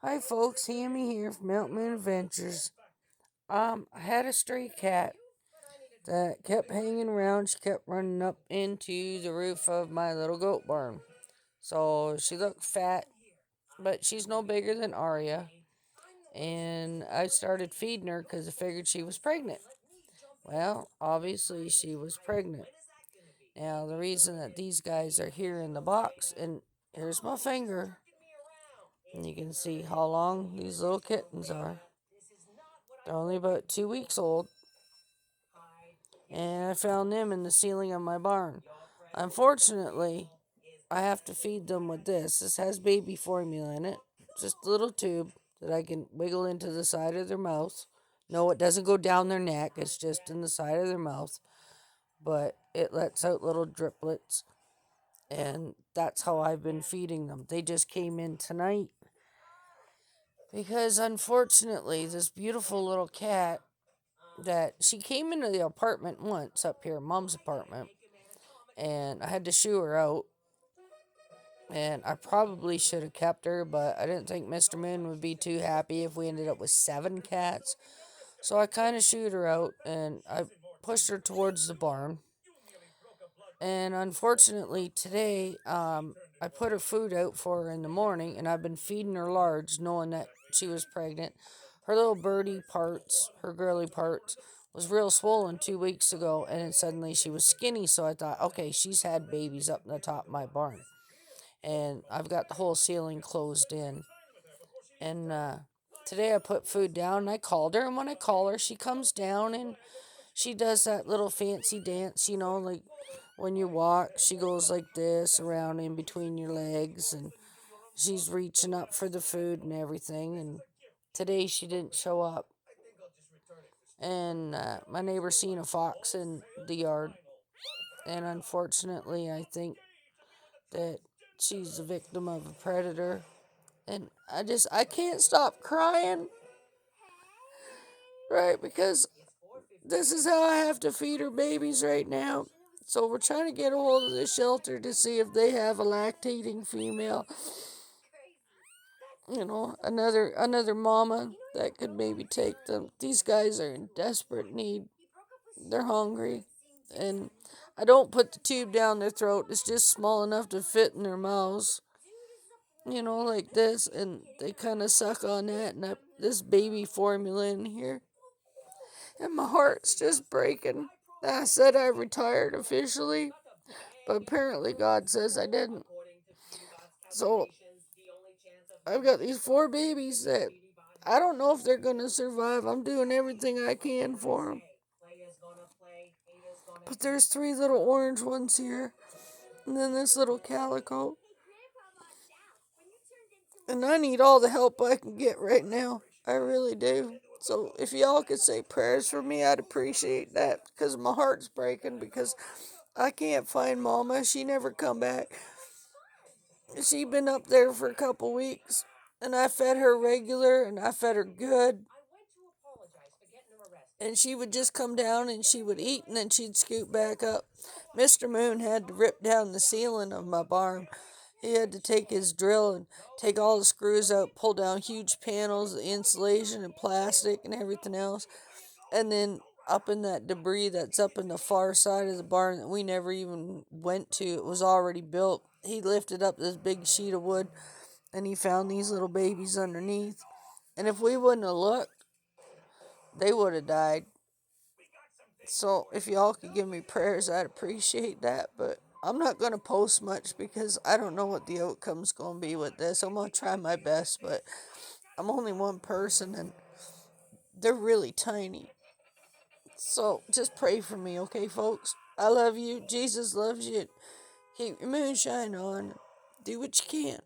Hi folks, Hammy here from Mountain Moon Adventures. I had a stray cat that kept hanging around. She kept running up into the roof of my little goat barn. So she looked fat, but she's no bigger than Arya. And I started feeding her because I figured she was pregnant. Well, obviously she was pregnant. Now the reason that these guys are here in the box, and here's my finger, and you can see how long these little kittens are. They're only about 2 weeks old, and I found them in the ceiling of my barn. Unfortunately, I have to feed them with this. This has baby formula in it, just a little tube that I can wiggle into the side of their mouth. No, it doesn't go down their neck, it's just in the side of their mouth, but it lets out little driplets, and that's how I've been feeding them. They just came in tonight because unfortunately, this beautiful little cat that she came into the apartment once up here, Mom's apartment, and I had to shoo her out. And I probably should have kept her, but I didn't think Mr. Moon would be too happy if we ended up with 7 cats. So I kind of shooed her out and I pushed her towards the barn. And unfortunately, today, I put her food out for her in the morning, and I've been feeding her large, knowing that she was pregnant. Her little birdie parts, her girly parts, was real swollen 2 weeks ago, and then suddenly she was skinny. So I thought, okay, she's had babies up in the top of my barn, and I've got the whole ceiling closed in. And today I put food down, and I called her, and when I call her, she comes down and she does that little fancy dance, like when you walk, she goes like this around in between your legs, and she's reaching up for the food and everything. And today she didn't show up. And my neighbor seen a fox in the yard. And unfortunately, I think that she's the victim of a predator. And I can't stop crying, right? Because this is how I have to feed her babies right now. So we're trying to get a hold of the shelter to see if they have a lactating female. Another mama that could maybe take them. These guys are in desperate need. They're hungry. And I don't put the tube down their throat. It's just small enough to fit in their mouths. Like this. And they kind of suck on that. And this baby formula in here. And my heart's just breaking. I said I retired officially, but apparently God says I didn't. So I've got these 4 babies that I don't know if they're going to survive. I'm doing everything I can for them. But there's 3 little orange ones here, and then this little calico. And I need all the help I can get right now. I really do. So if y'all could say prayers for me, I'd appreciate that, because my heart's breaking because I can't find Mama. She never come back. She been up there for a couple weeks, and I fed her regular, and I fed her good. And she would just come down and she would eat, and then she'd scoot back up. Mr. Moon had to rip down the ceiling of my barn. He had to take his drill and take all the screws out, pull down huge panels, the insulation and plastic and everything else. And then up in that debris that's up in the far side of the barn that we never even went to, it was already built. He lifted up this big sheet of wood and he found these little babies underneath. And if we wouldn't have looked, they would have died. So if y'all could give me prayers, I'd appreciate that. But I'm not going to post much because I don't know what the outcome's going to be with this. I'm going to try my best, but I'm only one person and they're really tiny. So just pray for me, okay, folks? I love you. Jesus loves you. Keep your moonshine on. Do what you can.